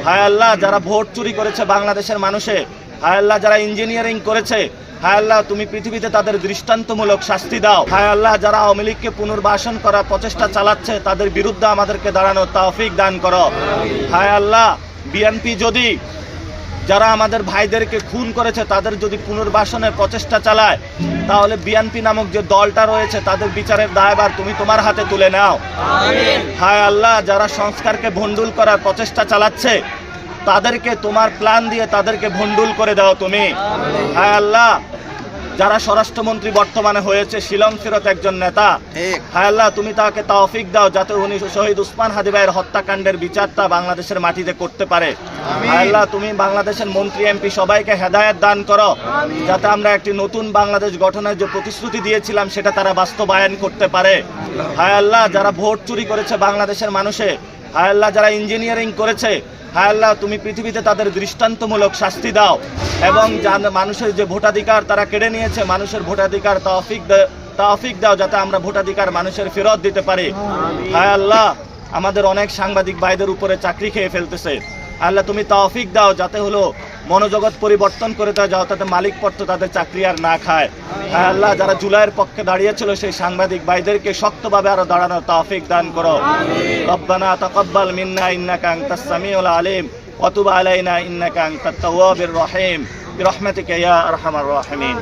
হায় আল্লাহ যারা ভোট চুরি করেছে বাংলাদেশের মানুষে, হায় আল্লাহ যারা ইঞ্জিনিয়ারিং করেছে, হায় আল্লাহ তুমি পৃথিবীতে তাদের দৃষ্টান্তমূলক শাস্তি দাও। হায় আল্লাহ যারা আওয়ামী লীগকে পুনর্বাসন করার প্রচেষ্টা চালাচ্ছে তাদের বিরুদ্ধে আমাদেরকে দাঁড়ানোর তৌফিক দান করো। হায় আল্লাহ বিএনপি যদি যারা আমাদের ভাইদেরকে খুন করেছে তাদের যদি পুনর্বাসনের প্রচেষ্টা চালায়, তাহলে বিএনপি নামক যে দলটা রয়েছে তাদের বিচারের দায়ভার তুমি তোমার হাতে তুলে নাও। হায় আল্লাহ যারা সংস্কারকে ভণ্ডুল করার প্রচেষ্টা চালাচ্ছে তাদেরকে তোমার প্ল্যান দিয়ে তাদেরকে ভণ্ডুল করে দাও তুমি। হায় আল্লাহ যারা স্বরাষ্ট্রমন্ত্রী বর্তমানে হয়েছে শিলং ফেরত একজন নেতা, হায় আল্লাহ তুমি তাকে তৌফিক দাও যাতে উনি শহীদ উসমান হাদি ভাইয়ের হত্যাকাণ্ডের বিচারটা বাংলাদেশের মাটিতে করতে পারে। হায় আল্লাহ তুমি বাংলাদেশের মন্ত্রী এমপি সবাইকে হেদায়েত দান করো যাতে আমরা একটি নতুন বাংলাদেশ গঠনের যে প্রতিশ্রুতি দিয়েছিলাম সেটা তারা বাস্তবায়ন করতে পারে। হায় আল্লাহ যারা ভোট চুরি করেছে বাংলাদেশের মানুষে, হায় আল্লাহ যারা ইঞ্জিনিয়ারিং করেছে, হায় আল্লাহ তুমি পৃথিবীতে তাদের দৃষ্টান্তমূলক শাস্তি দাও এবং মানুষের যে ভোটাধিকার তারা কেড়ে নিয়েছে মানুষের ভোটাধিকার তৌফিক দাও যাতে আমরা ভোটাধিকার মানুষের ফেরত দিতে পারি। হায় আল্লাহ আমাদের অনেক সাংবাদিক ভাইদের উপরে চাকরি খেয়ে ফেলতেছে, আল্লাহ তুমি তৌফিক দাও যাতে হলো মনোজগৎ পরিবর্তন করে দেওয়া যাও তাতে মালিক পর্ত তাদের চাকরি আর না খায়। হ্যাঁ আল্লাহ যারা জুলাইয়ের পক্ষে দাঁড়িয়েছিল সেই সাংবাদিক ভাইদেরকে শক্তভাবে আরো দাঁড়ানোর তৌফিক দান করো। রব্বানা তাকাব্বাল মিন্না ইন্নাকা আনতাস সামিউল আলিম ওয়া তুব আলাইনা ইন্নাকা আনতাত তাওয়াবির রহিম বিরহমাতিকা ইয়া আরহামার রাহিমিন।